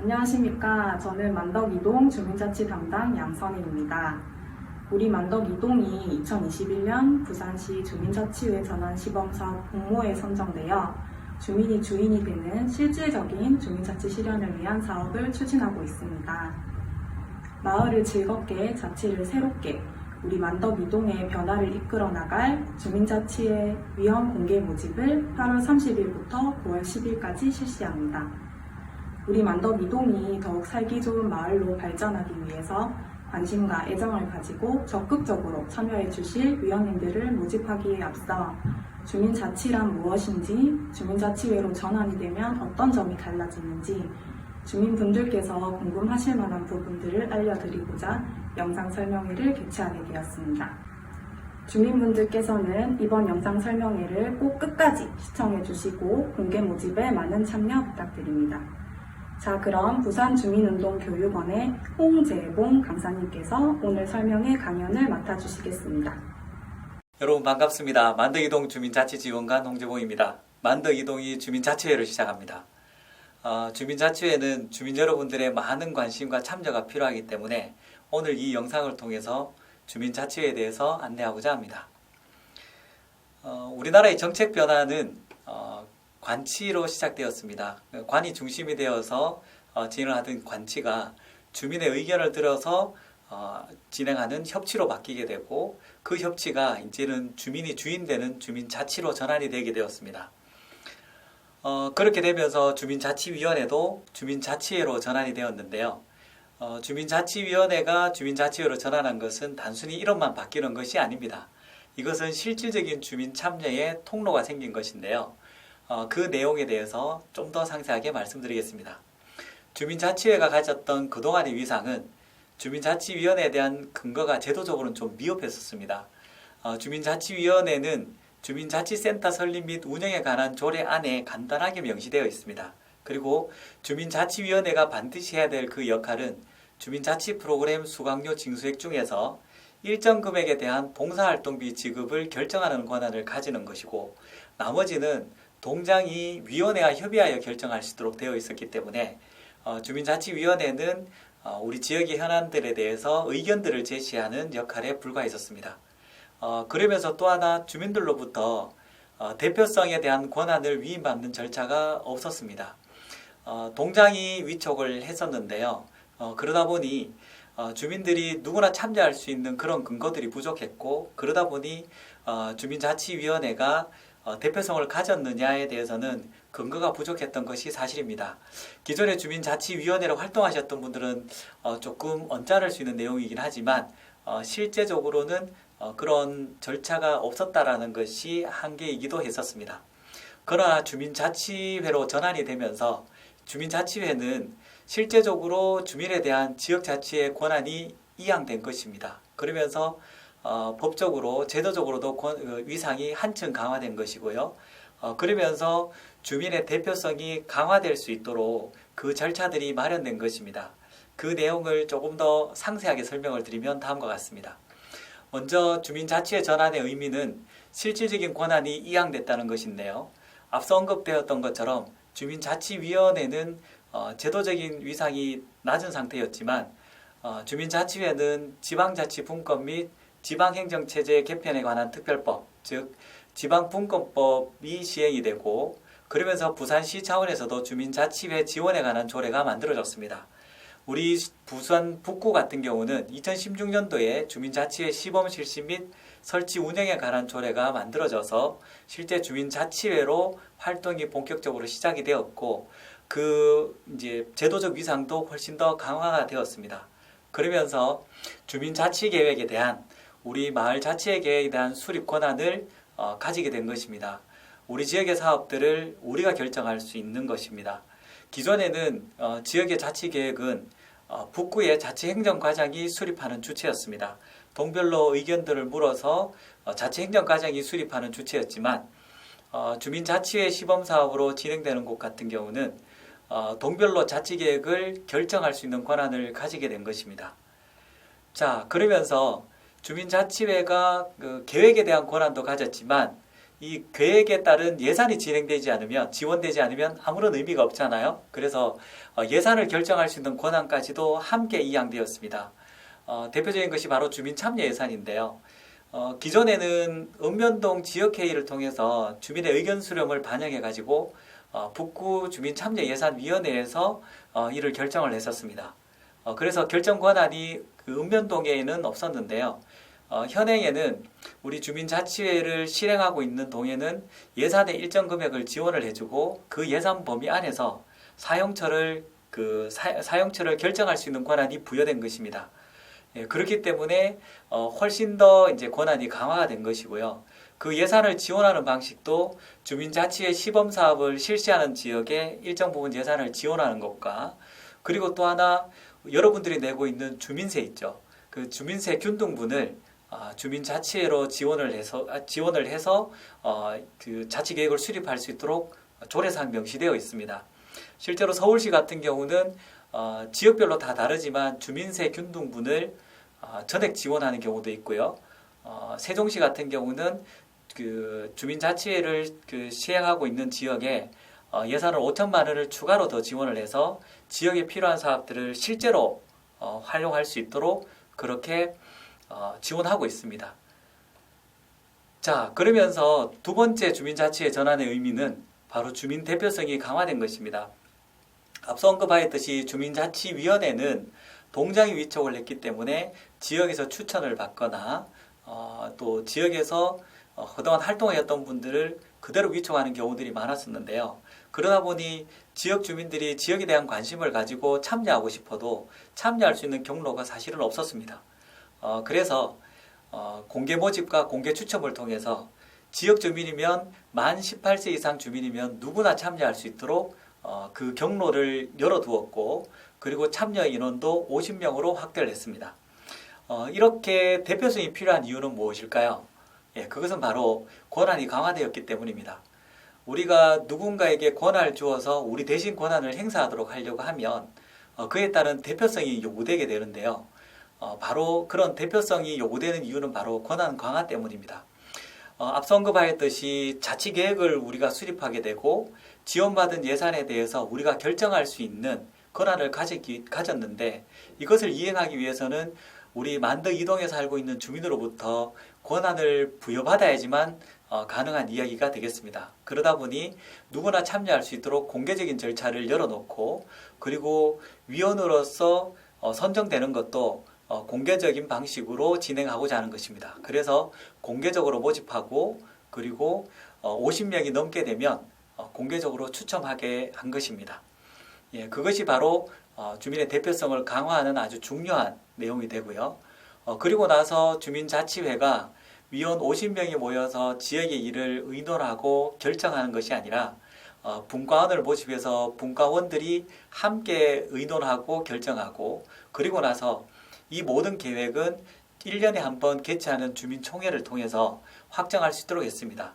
안녕하십니까. 저는 만덕이동 주민자치 담당 양선희입니다. 우리 만덕이동이 2021년 부산시 주민자치회 전환 시범사업 공모에 선정되어 주민이 주인이 되는 실질적인 주민자치 실현을 위한 사업을 추진하고 있습니다. 마을을 즐겁게, 자치를 새롭게, 우리 만덕이동의 변화를 이끌어 나갈 주민자치회 위원 공개 모집을 8월 30일부터 9월 10일까지 실시합니다. 우리 만덕이동이 더욱 살기 좋은 마을로 발전하기 위해서 관심과 애정을 가지고 적극적으로 참여해 주실 위원님들을 모집하기에 앞서 주민자치란 무엇인지, 주민자치회로 전환이 되면 어떤 점이 달라지는지 주민분들께서 궁금하실 만한 부분들을 알려드리고자 영상 설명회를 개최하게 되었습니다. 주민분들께서는 이번 영상 설명회를 꼭 끝까지 시청해 주시고 공개 모집에 많은 참여 부탁드립니다. 자, 그럼 부산주민운동교육원의 홍재봉 강사님께서 오늘 설명회 강연을 맡아주시겠습니다. 여러분 반갑습니다. 만덕이동 주민자치지원관 홍재봉입니다. 만덕이동이 주민자치회를 시작합니다. 주민자치회는 주민 여러분들의 많은 관심과 참여가 필요하기 때문에 오늘 이 영상을 통해서 주민자치회에 대해서 안내하고자 합니다. 우리나라의 정책 변화는 관치로 시작되었습니다. 관이 중심이 되어서 진행하던 관치가 주민의 의견을 들어서 진행하는 협치로 바뀌게 되고 그 협치가 이제는 주민이 주인 되는 주민자치로 전환이 되게 되었습니다. 그렇게 되면서 주민자치위원회도 주민자치회로 전환이 되었는데요. 주민자치위원회가 주민자치회로 전환한 것은 단순히 이름만 바뀌는 것이 아닙니다. 이것은 실질적인 주민 참여의 통로가 생긴 것인데요. 그 내용에 대해서 좀 더 상세하게 말씀드리겠습니다. 주민자치회가 가졌던 그동안의 위상은 주민자치위원회에 대한 근거가 제도적으로는 좀 미흡했었습니다. 주민자치위원회는 주민자치센터 설립 및 운영에 관한 조례 안에 간단하게 명시되어 있습니다. 그리고 주민자치위원회가 반드시 해야 될 그 역할은 주민자치 프로그램 수강료 징수액 중에서 일정 금액에 대한 봉사활동비 지급을 결정하는 권한을 가지는 것이고 나머지는 동장이 위원회와 협의하여 결정할 수 있도록 되어 있었기 때문에 주민자치위원회는 우리 지역의 현안들에 대해서 의견들을 제시하는 역할에 불과했었습니다. 그러면서 또 하나 주민들로부터 대표성에 대한 권한을 위임받는 절차가 없었습니다. 동장이 위촉을 했었는데요. 그러다 보니 주민들이 누구나 참여할 수 있는 그런 근거들이 부족했고 그러다 보니 주민자치위원회가 대표성을 가졌느냐에 대해서는 근거가 부족했던 것이 사실입니다. 기존의 주민자치위원회로 활동하셨던 분들은 조금 언짢을 수 있는 내용이긴 하지만 실제적으로는 그런 절차가 없었다라는 것이 한계이기도 했었습니다. 그러나 주민자치회로 전환이 되면서 주민자치회는 실제적으로 주민에 대한 지역자치의 권한이 이양된 것입니다. 그러면서 법적으로 제도적으로도 위상이 한층 강화된 것이고요. 그러면서 주민의 대표성이 강화될 수 있도록 그 절차들이 마련된 것입니다. 그 내용을 조금 더 상세하게 설명을 드리면 다음과 같습니다. 먼저 주민자치회 전환의 의미는 실질적인 권한이 이양됐다는 것인데요. 앞서 언급되었던 것처럼 주민자치위원회는 제도적인 위상이 낮은 상태였지만 주민자치회는 지방자치분권 및 지방행정체제 개편에 관한 특별법, 즉 지방분권법이 시행이 되고 그러면서 부산시 차원에서도 주민자치회 지원에 관한 조례가 만들어졌습니다. 우리 부산 북구 같은 경우는 2016년도에 주민자치회 시범 실시 및 설치 운영에 관한 조례가 만들어져서 실제 주민자치회로 활동이 본격적으로 시작이 되었고 이제 제도적 위상도 훨씬 더 강화가 되었습니다. 그러면서 주민자치계획에 대한 우리 마을 자치회 계획에 대한 수립 권한을 가지게 된 것입니다. 우리 지역의 사업들을 우리가 결정할 수 있는 것입니다. 기존에는 지역의 자치계획은 북구의 자치행정과장이 수립하는 주체였습니다. 동별로 의견들을 물어서 자치행정과장이 수립하는 주체였지만 주민자치회 시범사업으로 진행되는 곳 같은 경우는 동별로 자치계획을 결정할 수 있는 권한을 가지게 된 것입니다. 자, 그러면서 주민자치회가 그 계획에 대한 권한도 가졌지만 이 계획에 따른 예산이 진행되지 않으면, 지원되지 않으면 아무런 의미가 없잖아요. 그래서 예산을 결정할 수 있는 권한까지도 함께 이양되었습니다. 대표적인 것이 바로 주민참여 예산인데요. 기존에는 읍면동 지역회의를 통해서 주민의 의견 수렴을 반영해가지고 북구 주민참여예산위원회에서 이를 결정을 했었습니다. 그래서 결정 권한이 그 읍면동에는 없었는데요. 현행에는 우리 주민자치회를 실행하고 있는 동에는 예산의 일정 금액을 지원을 해주고 그 예산 범위 안에서 사용처를 결정할 수 있는 권한이 부여된 것입니다. 예, 그렇기 때문에 훨씬 더 이제 권한이 강화가 된 것이고요. 그 예산을 지원하는 방식도 주민자치회 시범 사업을 실시하는 지역에 일정 부분 예산을 지원하는 것과, 그리고 또 하나 여러분들이 내고 있는 주민세 있죠. 그 주민세 균등분을 주민자치회로 지원을 해서 그 자치 계획을 수립할 수 있도록 조례상 명시되어 있습니다. 실제로 서울시 같은 경우는 지역별로 다 다르지만 주민세 균등분을 전액 지원하는 경우도 있고요. 세종시 같은 경우는 그 주민자치회를 시행하고 있는 지역에 예산을 5천만 원을 추가로 더 지원을 해서 지역에 필요한 사업들을 실제로 활용할 수 있도록 그렇게 지원하고 있습니다. 자, 그러면서 두 번째 주민자치회 전환의 의미는 바로 주민 대표성이 강화된 것입니다. 앞서 언급하였듯이 주민자치위원회는 동장이 위촉을 했기 때문에 지역에서 추천을 받거나 또 지역에서 그동안 활동했던 분들을 그대로 위촉하는 경우들이 많았었는데요. 그러다 보니 지역 주민들이 지역에 대한 관심을 가지고 참여하고 싶어도 참여할 수 있는 경로가 사실은 없었습니다. 그래서 공개 모집과 공개 추첨을 통해서 지역 주민이면 만 18세 이상 주민이면 누구나 참여할 수 있도록 그 경로를 열어두었고, 그리고 참여 인원도 50명으로 확대를 했습니다. 이렇게 대표성이 필요한 이유는 무엇일까요? 예, 그것은 바로 권한이 강화되었기 때문입니다. 우리가 누군가에게 권한을 주어서 우리 대신 권한을 행사하도록 하려고 하면 그에 따른 대표성이 요구되게 되는데요. 바로 그런 대표성이 요구되는 이유는 바로 권한 강화 때문입니다. 앞서 언급하였듯이 자치계획을 우리가 수립하게 되고 지원받은 예산에 대해서 우리가 결정할 수 있는 권한을 가졌는데, 이것을 이행하기 위해서는 우리 만덕 이동에 살고 있는 주민으로부터 권한을 부여받아야지만 가능한 이야기가 되겠습니다. 그러다 보니 누구나 참여할 수 있도록 공개적인 절차를 열어놓고, 그리고 위원으로서 선정되는 것도 공개적인 방식으로 진행하고자 하는 것입니다. 그래서 공개적으로 모집하고, 그리고 50명이 넘게 되면 공개적으로 추첨하게 한 것입니다. 예, 그것이 바로 주민의 대표성을 강화하는 아주 중요한 내용이 되고요. 그리고 나서 주민자치회가 위원 50명이 모여서 지역의 일을 의논하고 결정하는 것이 아니라 분과원을 모집해서 분과원들이 함께 의논하고 결정하고, 그리고 나서 이 모든 계획은 1년에 한 번 개최하는 주민총회를 통해서 확정할 수 있도록 했습니다.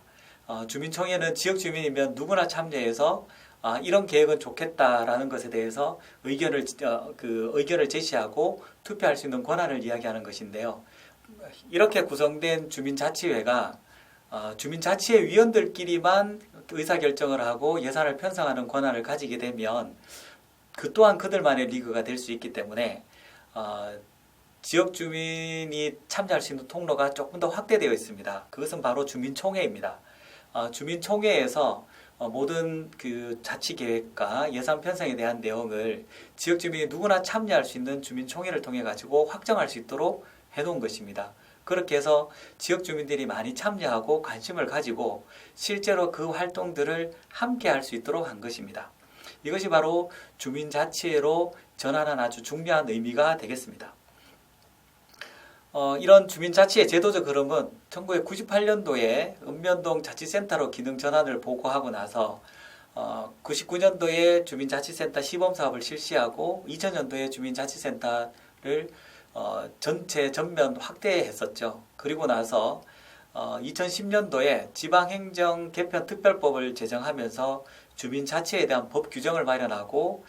주민총회는 지역 주민이면 누구나 참여해서 이런 계획은 좋겠다라는 것에 대해서 의견을 제시하고 투표할 수 있는 권한을 이야기하는 것인데요. 이렇게 구성된 주민자치회가 주민자치회 위원들끼리만 의사결정을 하고 예산을 편성하는 권한을 가지게 되면 그 또한 그들만의 리그가 될 수 있기 때문에 지역 주민이 참여할 수 있는 통로가 조금 더 확대되어 있습니다. 그것은 바로 주민총회입니다. 주민총회에서 모든 그 자치계획과 예산 편성에 대한 내용을 지역 주민이 누구나 참여할 수 있는 주민총회를 통해 가지고 확정할 수 있도록 해놓은 것입니다. 그렇게 해서 지역 주민들이 많이 참여하고 관심을 가지고 실제로 그 활동들을 함께 할 수 있도록 한 것입니다. 이것이 바로 주민자치회로 전환한 아주 중요한 의미가 되겠습니다. 이런 주민자치의 제도적 흐름은 1998년도에 읍면동 자치센터로 기능 전환을 보고하고 나서 99년도에 주민자치센터 시범사업을 실시하고 2000년도에 주민자치센터를 전면 확대했었죠. 그리고 나서 2010년도에 지방행정 개편 특별법을 제정하면서 주민자치에 대한 법 규정을 마련하고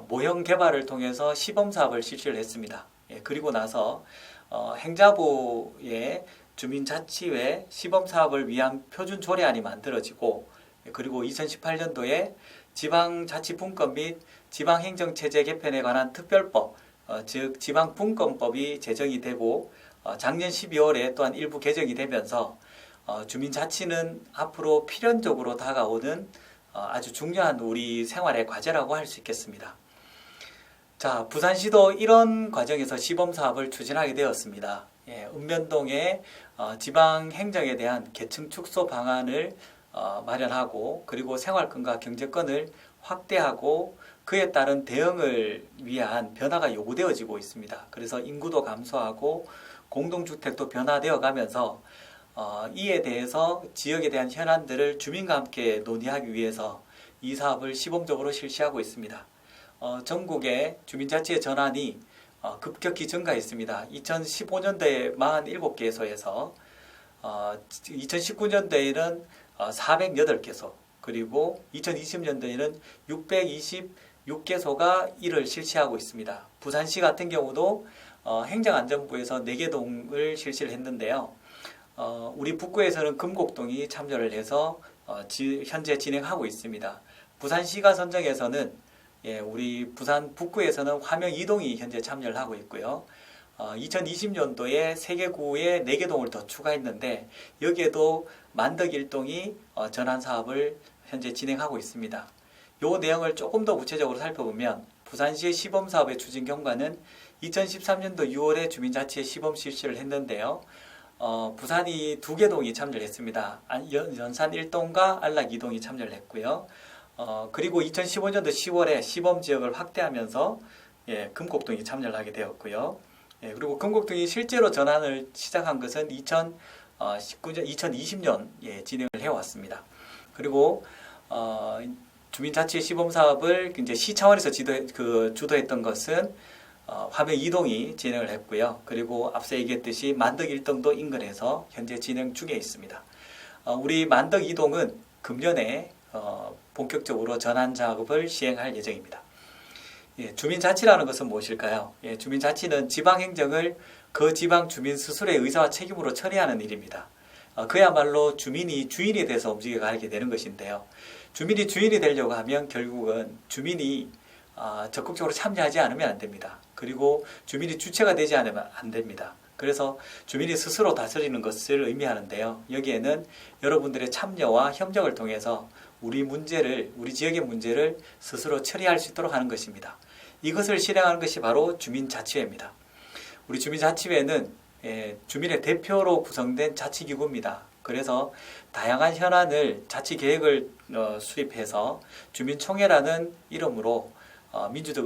모형 개발을 통해서 시범사업을 실시를 했습니다. 예, 그리고 나서 행자부의 주민자치회 시범사업을 위한 표준 조례안이 만들어지고 그리고 2018년도에 지방자치분권 및 지방행정체제 개편에 관한 특별법, 즉 지방분권법이 제정이 되고 작년 12월에 또한 일부 개정이 되면서 주민자치는 앞으로 필연적으로 다가오는 아주 중요한 우리 생활의 과제라고 할 수 있겠습니다. 자, 부산시도 이런 과정에서 시범사업을 추진하게 되었습니다. 읍면동에 지방행정에 대한 계층 축소 방안을 마련하고 그리고 생활권과 경제권을 확대하고 그에 따른 대응을 위한 변화가 요구되어지고 있습니다. 그래서 인구도 감소하고 공동주택도 변화되어 가면서 이에 대해서 지역에 대한 현안들을 주민과 함께 논의하기 위해서 이 사업을 시범적으로 실시하고 있습니다. 전국의 주민자치의 전환이 급격히 증가했습니다. 2015년도에 47개소에서 2019년도에는 408개소 그리고 2020년도에는 626개소가 이를 실시하고 있습니다. 부산시 같은 경우도 행정안전부에서 4개동을 실시를 했는데요. 우리 북구에서는 금곡동이 참여를 해서 현재 진행하고 있습니다. 부산시가 선정에서는 우리 부산 북구에서는 화명 2동이 현재 참여를 하고 있고요. 2020년도에 3개구에 4개동을 더 추가했는데 여기에도 만덕 1동이 전환 사업을 현재 진행하고 있습니다. 이 내용을 조금 더 구체적으로 살펴보면 부산시의 시범사업의 추진 경과는 2013년도 6월에 주민자치의 시범 실시를 했는데요. 부산이 2개동이 참여를 했습니다. 연산 1동과 안락 2동이 참여를 했고요. 그리고 2015년도 10월에 시범지역을 확대하면서 금곡동이 참여를 하게 되었고요. 그리고 금곡동이 실제로 전환을 시작한 것은 2020년 진행을 해왔습니다. 그리고 주민자치 시범사업을 이제 시 차원에서 주도했던 것은 화명 2동이 진행을 했고요. 그리고 앞서 얘기했듯이 만덕 1동도 인근에서 현재 진행 중에 있습니다. 우리 만덕 2동은 금년에 본격적으로 전환 작업을 시행할 예정입니다. 주민자치라는 것은 무엇일까요? 주민자치는 지방행정을 그 지방 주민 스스로의 의사와 책임으로 처리하는 일입니다. 그야말로 주민이 주인이 돼서 움직여가게 되는 것인데요. 주민이 주인이 되려고 하면 결국은 주민이 적극적으로 참여하지 않으면 안 됩니다. 그리고 주민이 주체가 되지 않으면 안 됩니다. 그래서 주민이 스스로 다스리는 것을 의미하는데요. 여기에는 여러분들의 참여와 협력을 통해서 우리 지역의 문제를 스스로 처리할 수 있도록 하는 것입니다. 이것을 실행하는 것이 바로 주민자치회입니다. 우리 주민자치회는 주민의 대표로 구성된 자치기구입니다. 그래서 다양한 현안을 자치계획을 수립해서 주민총회라는 이름으로 민주적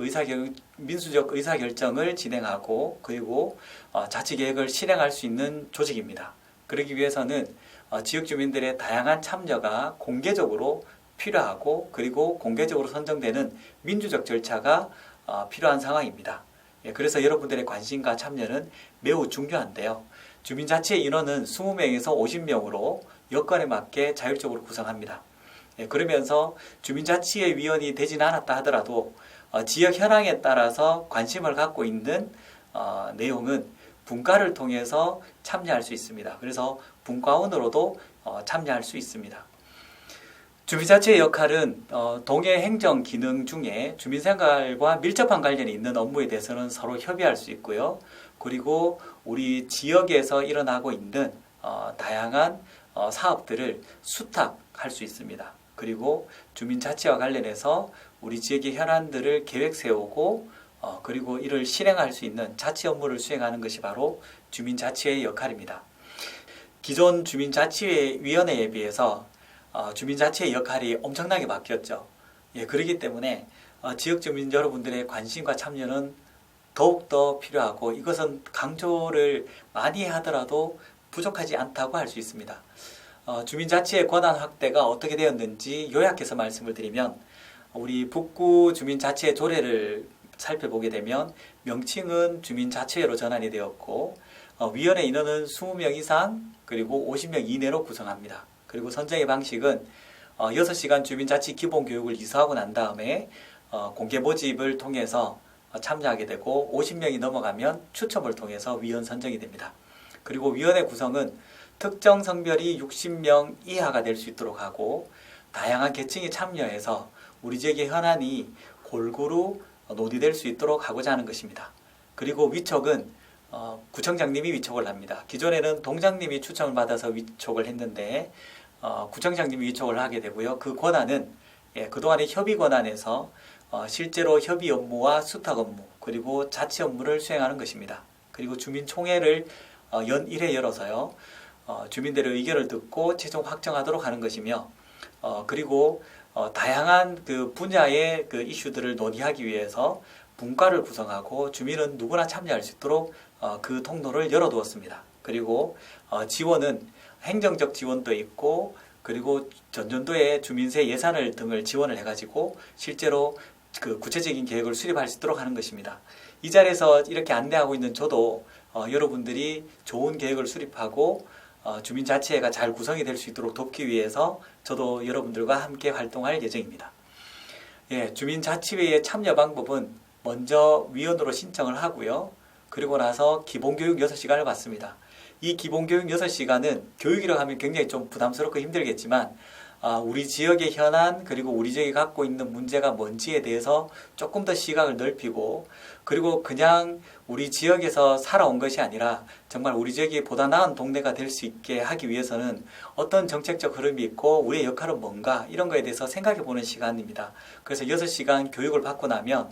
의사결정을 진행하고 그리고 자치계획을 실행할 수 있는 조직입니다. 그러기 위해서는 지역 주민들의 다양한 참여가 공개적으로 필요하고 그리고 공개적으로 선정되는 민주적 절차가 필요한 상황입니다. 그래서 여러분들의 관심과 참여는 매우 중요한데요. 주민자치의 인원은 20명에서 50명으로 여건에 맞게 자율적으로 구성합니다. 그러면서 주민자치의 위원이 되지는 않았다 하더라도 지역 현황에 따라서 관심을 갖고 있는 내용은 분과를 통해서 참여할 수 있습니다. 그래서 분과원으로도 참여할 수 있습니다. 주민자치의 역할은 동해 행정 기능 중에 주민생활과 밀접한 관련이 있는 업무에 대해서는 서로 협의할 수 있고요. 그리고 우리 지역에서 일어나고 있는 다양한 사업들을 수탁할 수 있습니다. 그리고 주민자치와 관련해서 우리 지역의 현안들을 계획 세우고 그리고 이를 실행할 수 있는 자치 업무를 수행하는 것이 바로 주민자치회의 역할입니다. 기존 주민자치위원회에 비해서 주민자치의 역할이 엄청나게 바뀌었죠. 그렇기 때문에 지역 주민 여러분들의 관심과 참여는 더욱더 필요하고 이것은 강조를 많이 하더라도 부족하지 않다고 할 수 있습니다. 주민자치의 권한 확대가 어떻게 되었는지 요약해서 말씀을 드리면 우리 북구 주민자치의 조례를 살펴보게 되면 명칭은 주민자치회로 전환이 되었고 위원회 인원은 20명 이상 그리고 50명 이내로 구성합니다. 그리고 선정의 방식은 6시간 주민자치 기본교육을 이수하고 난 다음에 공개 모집을 통해서 참여하게 되고 50명이 넘어가면 추첨을 통해서 위원 선정이 됩니다. 그리고 위원회 구성은 특정 성별이 60명 이하가 될 수 있도록 하고 다양한 계층이 참여해서 우리 지역의 현안이 골고루 논의될 수 있도록 하고자 하는 것입니다. 그리고 위촉은 구청장님이 위촉을 합니다. 기존에는 동장님이 추천을 받아서 위촉을 했는데 구청장님이 위촉을 하게 되고요. 그 권한은 그동안의 협의 권한에서 실제로 협의 업무와 수탁 업무 그리고 자치 업무를 수행하는 것입니다. 그리고 주민총회를 연 1회 열어서요. 주민들의 의견을 듣고 최종 확정하도록 하는 것이며 그리고 다양한 그 분야의 그 이슈들을 논의하기 위해서 분과를 구성하고 주민은 누구나 참여할 수 있도록 그 통로를 열어두었습니다. 그리고 지원은 행정적 지원도 있고 그리고 전년도에 주민세 예산을 등을 지원을 해가지고 실제로 그 구체적인 계획을 수립할 수 있도록 하는 것입니다. 이 자리에서 이렇게 안내하고 있는 저도 여러분들이 좋은 계획을 수립하고 주민자치회가 잘 구성이 될 수 있도록 돕기 위해서 저도 여러분들과 함께 활동할 예정입니다. 주민자치회의 참여 방법은 먼저 위원으로 신청을 하고요. 그리고 나서 기본교육 6시간을 받습니다. 이 기본교육 6시간은 교육이라고 하면 굉장히 좀 부담스럽고 힘들겠지만 우리 지역의 현안 그리고 우리 지역이 갖고 있는 문제가 뭔지에 대해서 조금 더 시각을 넓히고 그리고 그냥 우리 지역에서 살아온 것이 아니라 정말 우리 지역이 보다 나은 동네가 될 수 있게 하기 위해서는 어떤 정책적 흐름이 있고 우리의 역할은 뭔가 이런 거에 대해서 생각해 보는 시간입니다. 그래서 6시간 교육을 받고 나면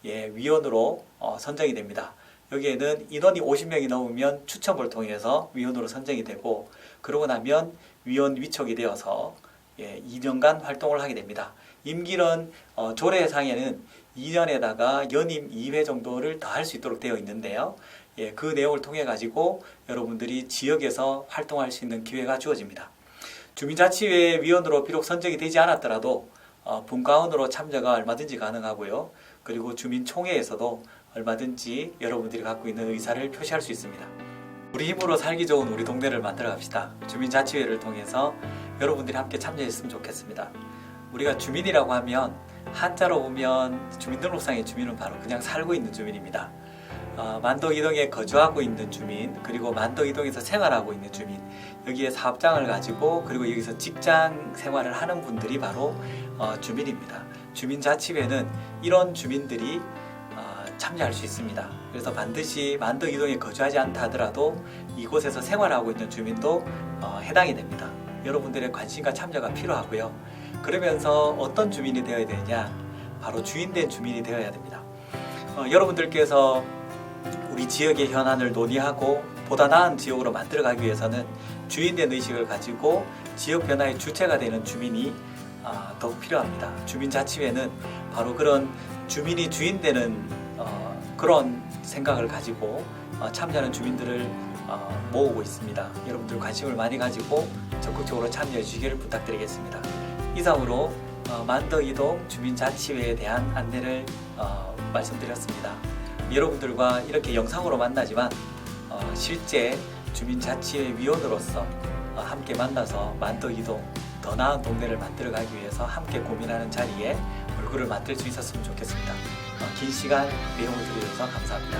위원으로 선정이 됩니다. 여기에는 인원이 50명이 넘으면 추첨을 통해서 위원으로 선정이 되고 그러고 나면 위원 위촉이 되어서 2년간 활동을 하게 됩니다. 임기는 조례상에는 2년에다가 연임 2회 정도를 더 할 수 있도록 되어 있는데요. 그 내용을 통해 가지고 여러분들이 지역에서 활동할 수 있는 기회가 주어집니다. 주민자치회 위원으로 비록 선정이 되지 않았더라도 분과원으로 참여가 얼마든지 가능하고요. 그리고 주민총회에서도 얼마든지 여러분들이 갖고 있는 의사를 표시할 수 있습니다. 우리 힘으로 살기 좋은 우리 동네를 만들어 갑시다. 주민자치회를 통해서 여러분들이 함께 참여했으면 좋겠습니다. 우리가 주민이라고 하면 한자로 보면 주민등록상의 주민은 바로 그냥 살고 있는 주민입니다. 만덕이동에 거주하고 있는 주민 그리고 만덕이동에서 생활하고 있는 주민 여기에 사업장을 가지고 그리고 여기서 직장 생활을 하는 분들이 바로 주민입니다. 주민자치회는 이런 주민들이 참여할 수 있습니다. 그래서 반드시 만덕이동에 거주하지 않다 하더라도 이곳에서 생활하고 있는 주민도 해당이 됩니다. 여러분들의 관심과 참여가 필요하고요. 그러면서 어떤 주민이 되어야 되느냐? 바로 주인된 주민이 되어야 됩니다. 여러분들께서 우리 지역의 현안을 논의하고 보다 나은 지역으로 만들어가기 위해서는 주인된 의식을 가지고 지역 변화의 주체가 되는 주민이 더욱 필요합니다. 주민자치회는 바로 그런 주민이 주인되는 그런 생각을 가지고 참여하는 주민들을 모으고 있습니다. 여러분들 관심을 많이 가지고 적극적으로 참여해 주시기를 부탁드리겠습니다. 이상으로 만덕이동 주민자치회에 대한 안내를 말씀드렸습니다. 여러분들과 이렇게 영상으로 만나지만 실제 주민자치회 위원으로서 함께 만나서 만덕이동 더 나은 동네를 만들어가기 위해서 함께 고민하는 자리에 얼굴을 맞댈 수 있었으면 좋겠습니다. 긴 시간 내용을 들어주셔서 감사합니다.